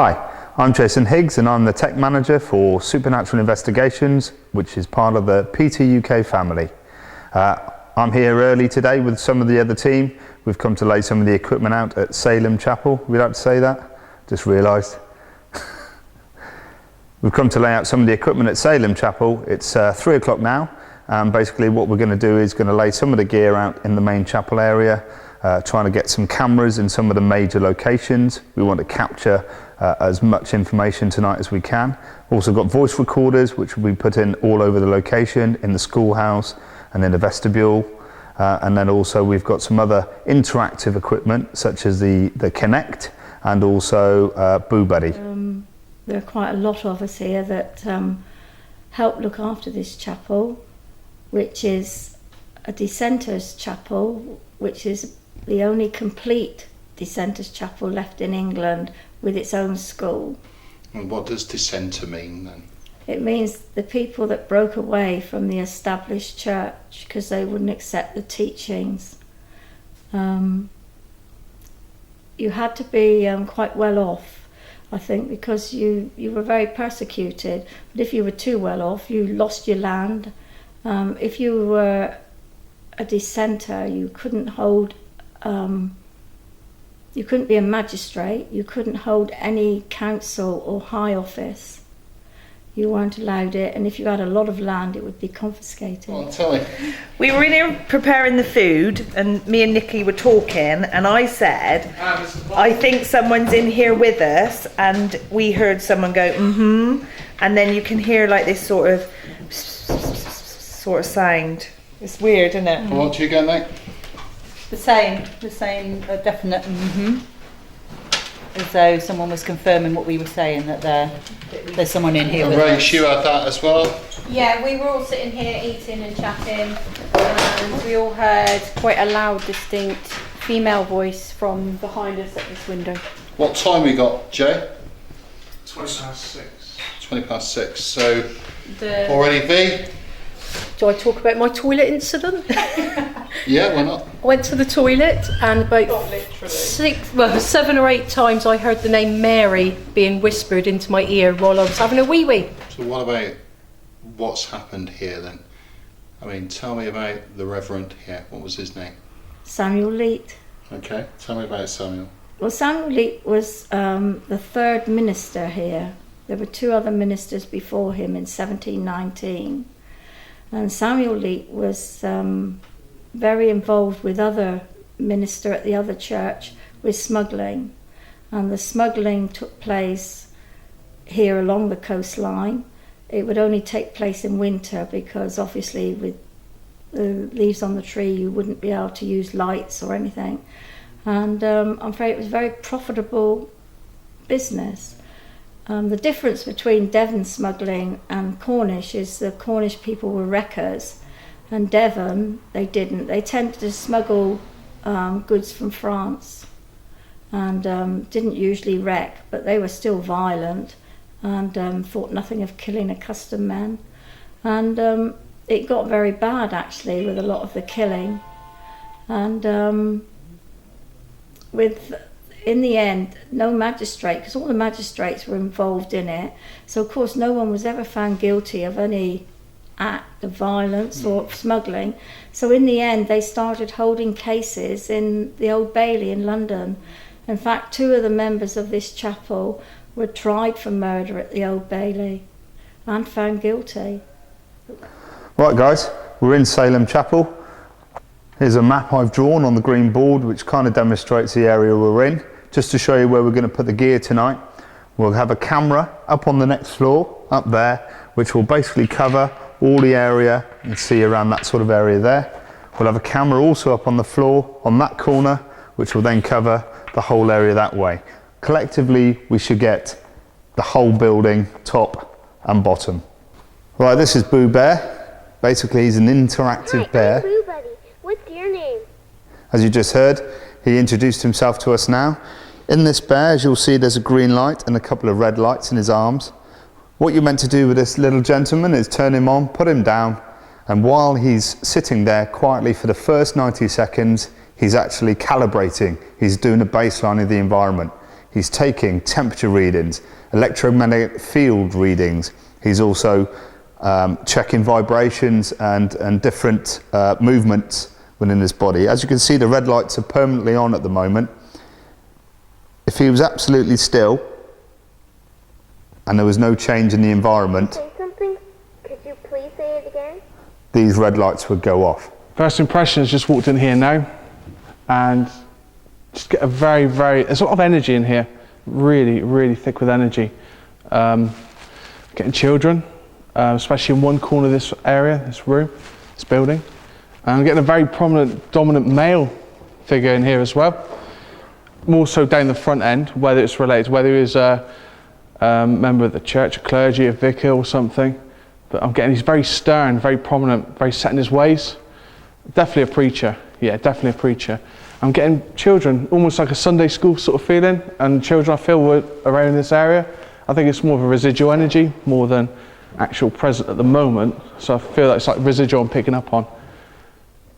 Hi, I'm Jason Higgs and I'm the Tech Manager for Supernatural Investigations, which is part of the PT UK family. I'm here early today with some of the other team. We've come to lay some of the equipment out at Salem Chapel. Would you like to say that? Just realised. We've come to lay out some of the equipment at Salem Chapel. It's 3 o'clock now. Basically what we're going to do is going to lay some of the gear out in the main chapel area, trying to get some cameras in some of the major locations. We want to capture as much information tonight as we can. Also got voice recorders which will be put in all over the location, in the schoolhouse and in the vestibule. And then also we've got some other interactive equipment such as the Kinect and also Boo Buddy. There are quite a lot of us here that help look after this chapel, which is a dissenters chapel, which is the only complete dissenters chapel left in England with its own school. And what does dissenter mean then? It means the people that broke away from the established church because they wouldn't accept the teachings. You had to be quite well off, I think, because you were very persecuted. But if you were too well off, you lost your land. If you were a dissenter, you couldn't hold, you couldn't be a magistrate, you couldn't hold any council or high office. You weren't allowed it, and if you had a lot of land, it would be confiscated. Well, tell me. We were in here preparing the food, and me and Nikki were talking, and I said, I think someone's in here with us, and we heard someone go, and then you can hear like this sort of sound. It's weird, isn't it? What do you get, mate? The same definite as though someone was confirming what we were saying, that there's someone in here with us. Rach, you had that as well? Yeah, we were all sitting here eating and chatting, and we all heard quite a loud, distinct female voice from behind us at this window. What time we got, Jay? 6:20. 6:20. So, already V? Do I talk about my toilet incident? Yeah, why not? I went to the toilet and about 7 or 8 times I heard the name Mary being whispered into my ear while I was having a wee-wee. So what about what's happened here then? I mean, tell me about the Reverend here. What was his name? Samuel Leet. Okay, tell me about Samuel. Well, Samuel Leet was the third minister here. There were 2 other ministers before him in 1719. And Samuel Leet was very involved with other minister at the other church with smuggling. And the smuggling took place here along the coastline. It would only take place in winter because obviously with the leaves on the tree you wouldn't be able to use lights or anything. And I'm afraid it was a very profitable business. The difference between Devon smuggling and Cornish is the Cornish people were wreckers, and Devon, they didn't. They tended to smuggle goods from France and didn't usually wreck, but they were still violent and thought nothing of killing a custom man. And it got very bad actually with a lot of the killing. And in the end, no magistrate, because all the magistrates were involved in it, so of course no one was ever found guilty of any act of violence or smuggling. So in the end they started holding cases in the Old Bailey in London. In fact, 2 of the members of this chapel were tried for murder at the Old Bailey and found guilty. Right guys, we're in Salem Chapel. Here's a map I've drawn on the green board which kind of demonstrates the area we're in. Just to show you where we're going to put the gear tonight. We'll have a camera up on the next floor, up there, which will basically cover all the area and see around that sort of area there. We'll have a camera also up on the floor on that corner, which will then cover the whole area that way. Collectively, we should get the whole building, top and bottom. Right, this is Boo Bear. Basically, he's an interactive bear. I'm Boo Buddy. What's your name? As you just heard, he introduced himself to us now. In this bear, as you'll see, there's a green light and a couple of red lights in his arms. What you're meant to do with this little gentleman is turn him on, put him down, and while he's sitting there quietly for the first 90 seconds, he's actually calibrating. He's doing a baseline of the environment. He's taking temperature readings, electromagnetic field readings. He's also checking vibrations and different movements within his body. As you can see, the red lights are permanently on at the moment. If he was absolutely still and there was no change in the environment, Say something? Could you please say it again? these red lights would go off. First impression is just walked in here now and just get a there's a lot of energy in here. Really thick with energy. Getting children, especially in one corner of this area, this room, this building. And I'm getting a very prominent, dominant male figure in here as well. More so down the front end, whether it's related, whether he's a member of the church, a clergy, a vicar or something. But I'm getting, he's very stern, very prominent, very set in his ways. Definitely a preacher, yeah, definitely a preacher. I'm getting children, almost like a Sunday school sort of feeling, and children I feel were around this area. I think it's more of a residual energy, more than actual present at the moment. So I feel like it's like residual I'm picking up on.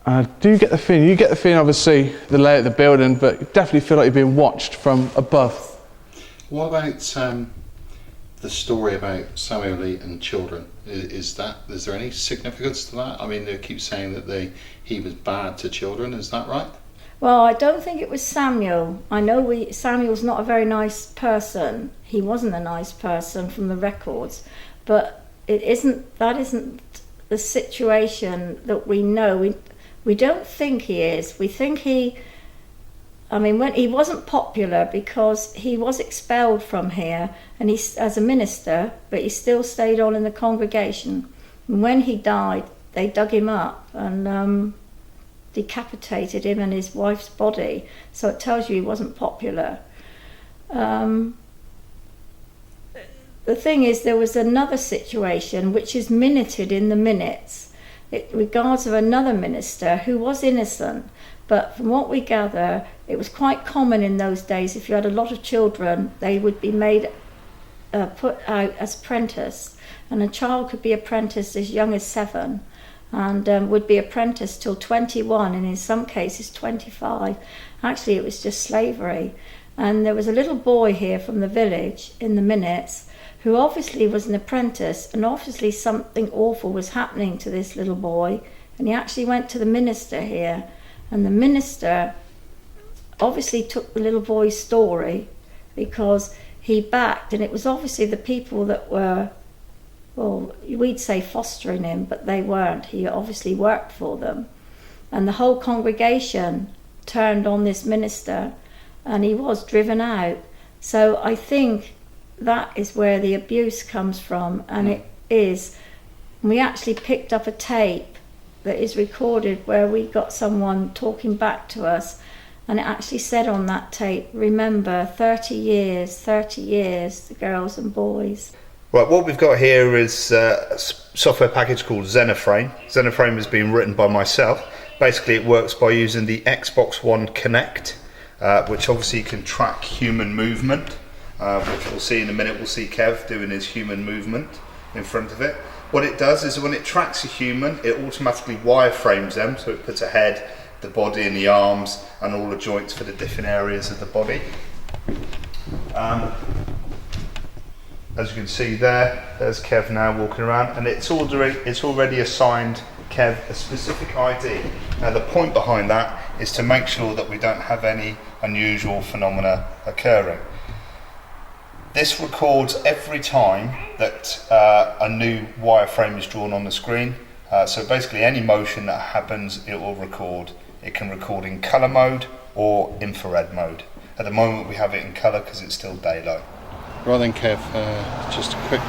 I do get the feeling, you get the feeling obviously the layout of the building, but you definitely feel like you're being watched from above. What about the story about Samuel Lee and children? Is there any significance to that? I mean, they keep saying that he was bad to children. Is that right? Well, I don't think it was Samuel. I know Samuel's not a very nice person. He wasn't a nice person from the records, but that isn't the situation that we know. We don't think he is. We think when he wasn't popular because he was expelled from here and as a minister, but he still stayed on in the congregation. And when he died, they dug him up and decapitated him and his wife's body. So it tells you he wasn't popular. The thing is, there was another situation which is minuted in the minutes. It regards of another minister who was innocent, but from what we gather, it was quite common in those days. If you had a lot of children, they would be put out as apprentice, and a child could be apprenticed as young as 7 and would be apprenticed till 21, and in some cases 25. Actually, it was just slavery. And there was a little boy here from the village in the minutes who obviously was an apprentice, and obviously something awful was happening to this little boy, and he actually went to the minister here, and the minister obviously took the little boy's story because he backed, and it was obviously the people that were, well, we'd say fostering him, but they weren't. He obviously worked for them, and the whole congregation turned on this minister and he was driven out. So I think that is where the abuse comes from, and it is. We actually picked up a tape that is recorded where we got someone talking back to us, and it actually said on that tape, remember, 30 years, the girls and boys. Right, what we've got here is a software package called Zenaframe. Zenaframe has been written by myself. Basically, it works by using the Xbox One Connect, which obviously can track human movement. Which we'll see in a minute. We'll see Kev doing his human movement in front of it. What it does is when it tracks a human, it automatically wireframes them, so it puts a head, the body and the arms and all the joints for the different areas of the body. As you can see there's Kev now walking around, and it's already assigned Kev a specific ID. Now the point behind that is to make sure that we don't have any unusual phenomena occurring. This records every time that a new wireframe is drawn on the screen. So basically any motion that happens, it will record. It can record in colour mode or infrared mode. At the moment we have it in colour because it's still daylight. Right then, Kev, just a quick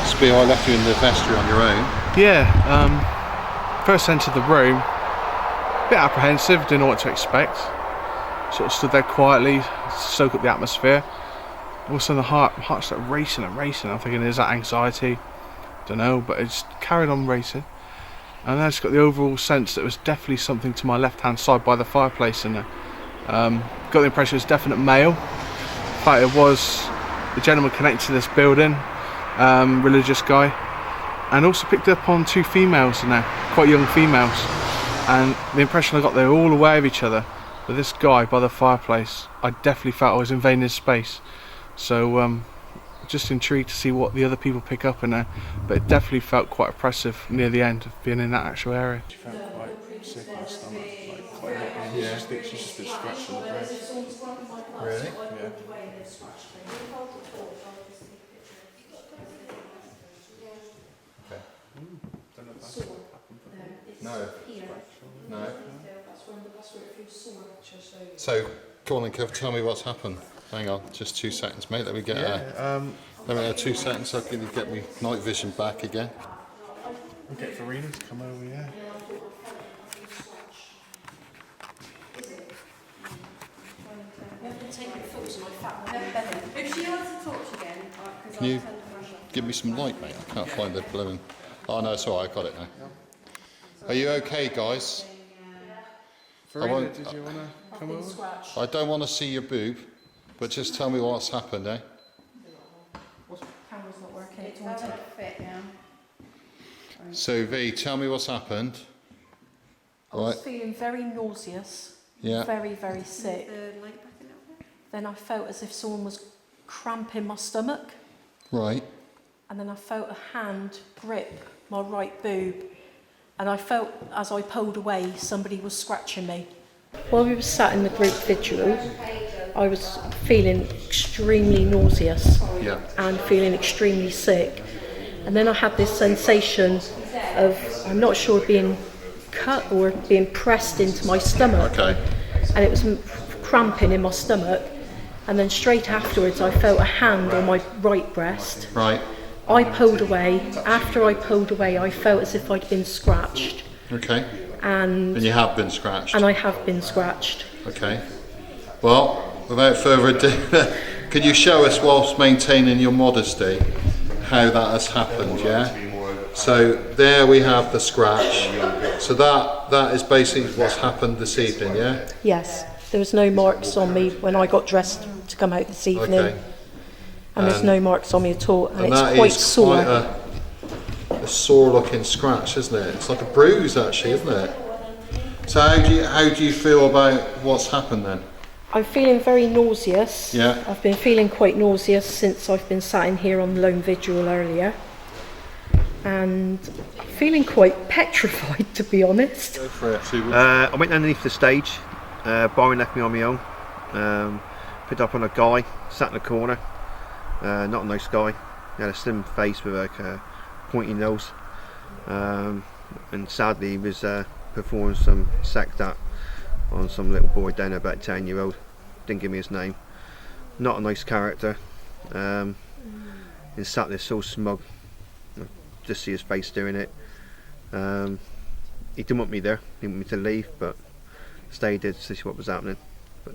spiel. I left you in the vestry on your own. Yeah, first entered the room, a bit apprehensive, didn't know what to expect. Sort of stood there quietly, soak up the atmosphere. All of a sudden the heart started racing and racing. I'm thinking, is that anxiety? Don't know, but it just carried on racing. And I just got the overall sense that it was definitely something to my left hand side by the fireplace in there. Got the impression it was definite male. In fact, it was the gentleman connected to this building, religious guy, and also picked up on 2 females in there, quite young females. And the impression I got, they were all aware of each other, But this guy by the fireplace, I definitely felt I was invading his space. So just intrigued to see what the other people pick up in there. But it definitely felt quite oppressive near the end of being in that actual area. She felt quite sick in her stomach, like quite not being. Yeah. She's just been scratched on the breast. Really? Yeah. No. No. So, go on then, Kev, tell me what's happened. Hang on, just 2 seconds, mate. Let me get let me 2 seconds so I can get me night vision back again. We'll get Farina to come over, yeah. If she wants to talk again, Can you give me some light, mate? I can't find the blooming. Oh no, it's alright, I got it now. Are you okay, guys? Farina, did you want to come over? I don't want to see your boob, but just tell me what's happened, eh? camera's not working. It's all take a fit now. So V, tell me what's happened. I was feeling very nauseous, Yeah. very, very sick. Then I felt as if someone was cramping my stomach. Right. And then I felt a hand grip my right boob. And I felt, as I pulled away, somebody was scratching me. While we were sat in the group vigil, I was feeling extremely nauseous and feeling extremely sick. And then I had this sensation of, I'm not sure, being cut or being pressed into my stomach. Okay. And it was cramping in my stomach. And then straight afterwards, I felt a hand on my right breast. Right. I pulled away. After I pulled away, I felt as if I'd been scratched. Okay. And you have been scratched. And I have been scratched. Okay. Well, without further ado, could you show us, whilst maintaining your modesty, how that has happened? Yeah. So there we have the scratch. So that is basically what's happened this evening. Yeah. Yes. There was no marks on me when I got dressed to come out this evening. Okay. And there's no marks on me at all, and it's that quite is sore. Quite a sore-looking scratch, isn't it? It's like a bruise, actually, isn't it? So how do you feel about what's happened then? I'm feeling very nauseous. Yeah. I've been feeling quite nauseous since I've been sat in here on the lone vigil earlier, and feeling quite petrified, to be honest. Go for it. I went underneath the stage. Byron left me on my own. Picked up on a guy, sat in the corner. Not a nice guy. He had a slim face with a pointy nose. And sadly he was performing some sex act on some little boy down there, about 10-year-old. Didn't give me his name. Not a nice character. He sat there so smug. Just see his face doing it. He didn't want me there. He didn't want me to leave, but stayed there to see what was happening. But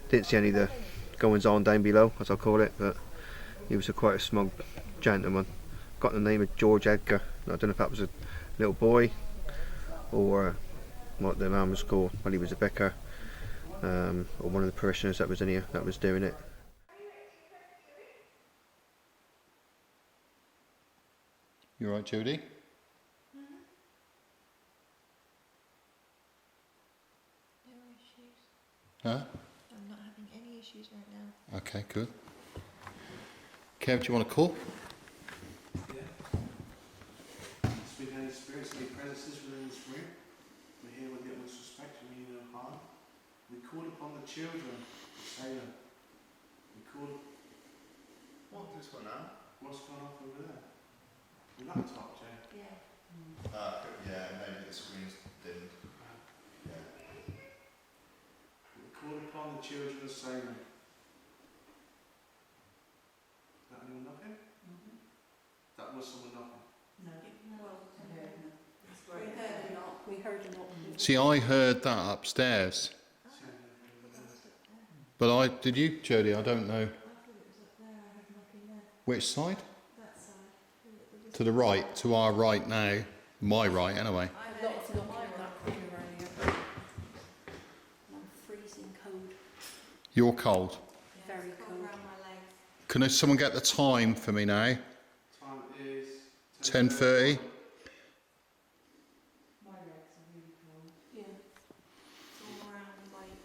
didn't see any of the goings on down below, as I call it, but he was quite a smug gentleman. Got the name of George Edgar. I don't know if that was a little boy or what the man was called, well, he was a vicar, or one of the parishioners that was in here that was doing it. You alright, Judy? No issues. Huh? I'm not having any issues right now. Okay, good. Kev, do you want to call? Speak any spirits, any presences within this room. We're here with the utmost respect and mean no harm. We call upon the children of Salem. We call. What is going on? What's going off over there? The laptop, Jay. Yeah. Yeah, maybe the screen's dimmed. Yeah. We call upon the children of Salem. Is that anyone knocking? That was someone knocking. We heard a knock. See, I heard that upstairs. But did you, Jodie? I don't know. Which side? That side. To the right, to our right now. My right, anyway. A lot of knocking in that corner earlier. I'm freezing cold. You're cold. Very cold. Can someone get the time for me now? Time is 10:30. My legs are really cold. Yeah. It's all around like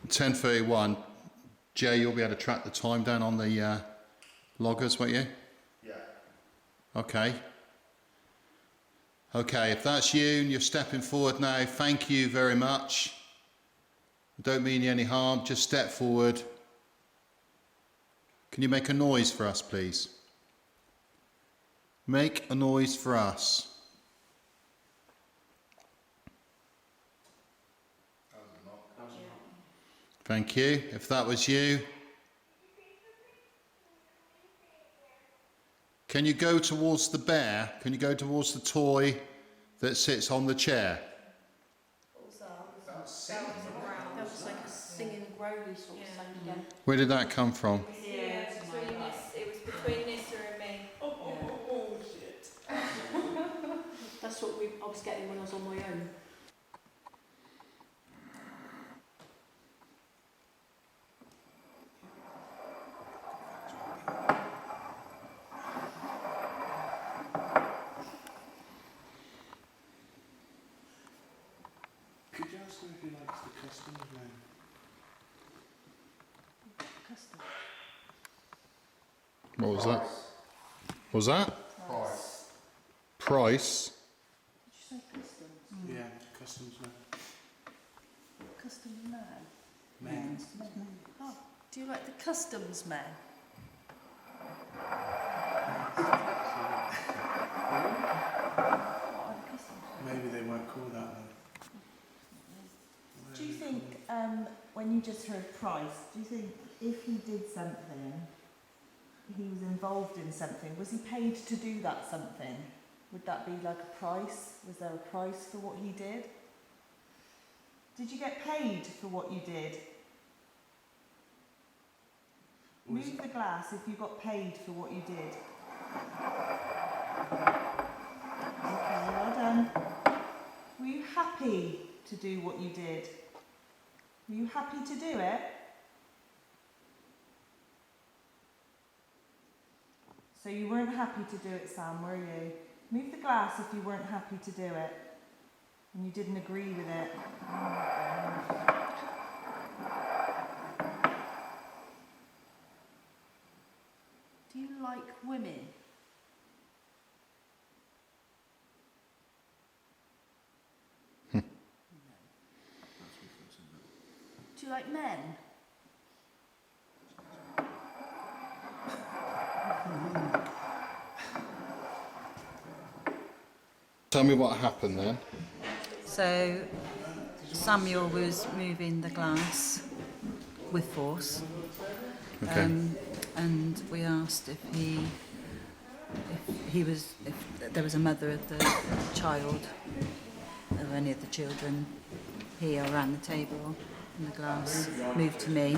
10:31. Jay, you'll be able to track the time down on the loggers, won't you? Yeah. Okay. Okay, if that's you and you're stepping forward now, thank you very much. Don't mean you any harm, just step forward. Can you make a noise for us, please? Make a noise for us. Thank you. If that was you, can you go towards the bear? Can you go towards the toy that sits on the chair? That was like a singing growly sort of sound again. Where did that come from? Yeah, it was between Nissa and me. Oh shit. That's what I was getting when I was on my own. Could you ask him if he likes the customs name? Custom. What was that? What was that? Price. Price? Did you say customs? Yeah, customs name. Customs man? Man. Oh, do you like the customs man? Maybe they won't call that then. Do you think, when you just heard price, do you think if he did something, he was involved in something, was he paid to do that something? Would that be like a price? Was there a price for what he did? Did you get paid for what you did? Move the glass if you got paid for what you did. Okay, well done. Were you happy to do what you did? Were you happy to do it? So you weren't happy to do it, Sam, were you? Move the glass if you weren't happy to do it and you didn't agree with it. Do you like women? No. Do you like men? Tell me what happened then. So Samuel was moving the glass with force, Okay. and we asked if there was a mother of the child, of any of the children here around the table, and the glass moved to me,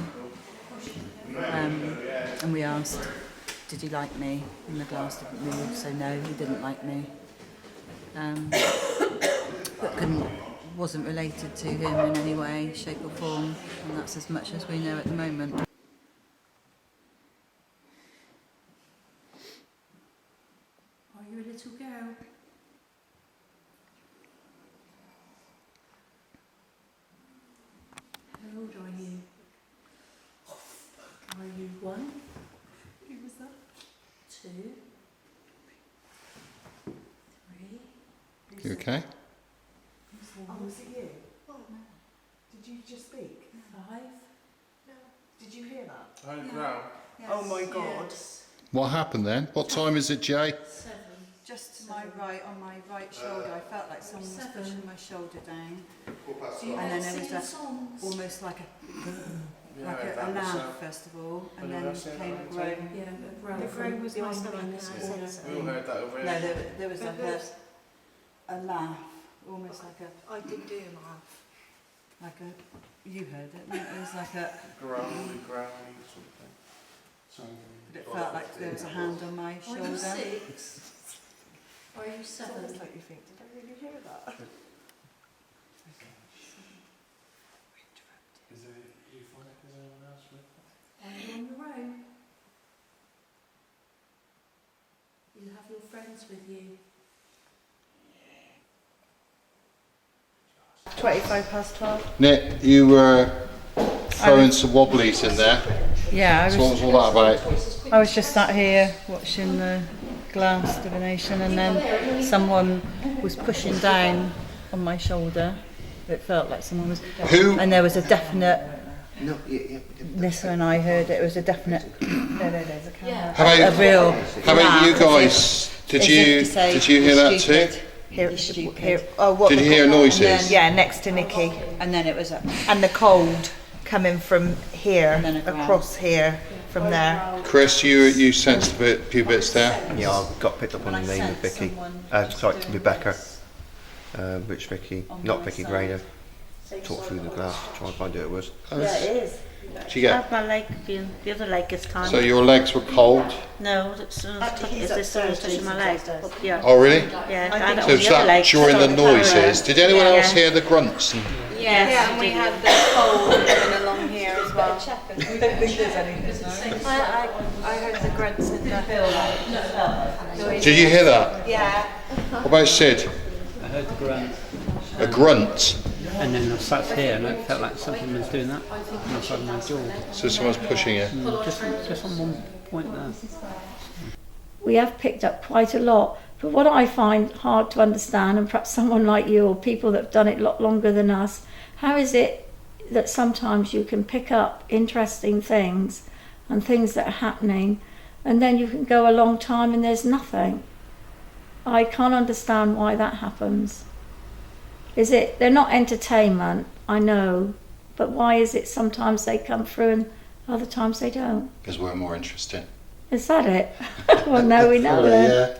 and we asked, did he like me? And the glass didn't move, so no, he didn't like me. But wasn't related to him in any way, shape or form, and that's as much as we know at the moment. Are you a little girl? How old are you? Are you 1? Who was that? 2? 3? You okay? Oh, was it you? Oh, no. Did you just speak? 5? No. Did you hear that? I growl. Yes. Oh my God. What happened then? What time is it, Jay? 7. Just to my right, on my right shoulder, I felt like someone was pushing my shoulder down. Do you And then there singing was songs? almost like a that was laugh first of all, and then came a groan. Yeah, a groan. The groan was behind my me. stomach. We all heard that over No, here. there was like a laugh, almost like a, I did do a laugh. you heard it, it was like a, Growly sort of thing. Sorry. but it felt like there was a hand on my Are you shoulder. 6? Are you It's 7? almost like you think, did I really hear that? Is there, you find if there's anyone else with Are you on your own? You have your friends with you. 12. Nick, you were throwing some wobblies in there. Yeah, So what was all that about? I was just sat here watching the glass divination, and then someone was pushing down on my shoulder. It felt like someone was. Who? And there was a definite. No, yeah. Nissa and I heard it. It was a definite. There's a camera. How about, a real. how about you guys? Did you hear that too? What Did you hear noises? Yeah, next to Nikki. And then it was a. And the cold coming from here, And then a ground. across here, from there. Chris, you sensed a few bits there. Yeah, I got picked up on the name of Vicky. Sorry, Rebecca. Which Vicky, not Vicky Grainer, talked through the glass to try and find who it was. Yeah, it is. Did you get? My leg, the other leg is time. So your legs were cold? No, someone's touching my leg. Yeah. Oh really? Yeah, So was that during the noises? Did anyone else hear the grunts? Yes, yeah, and we had the cold going along here as well. I don't think there's anything. I heard the grunts in the Did you hear that? Yeah. What about Sid? I heard the grunt, A grunt? and then I sat here and it felt like something was doing that inside my jaw. So someone's pushing you? Just on one point there. We have picked up quite a lot, but what I find hard to understand, and perhaps someone like you or people that have done it a lot longer than us, how is it that sometimes you can pick up interesting things and things that are happening, and then you can go a long time and there's nothing? I can't understand why that happens. Is it, they're not entertainment, I know, but why is it sometimes they come through and other times they don't? Because we're more interesting. Is that it? Well, no, we know that. Yeah.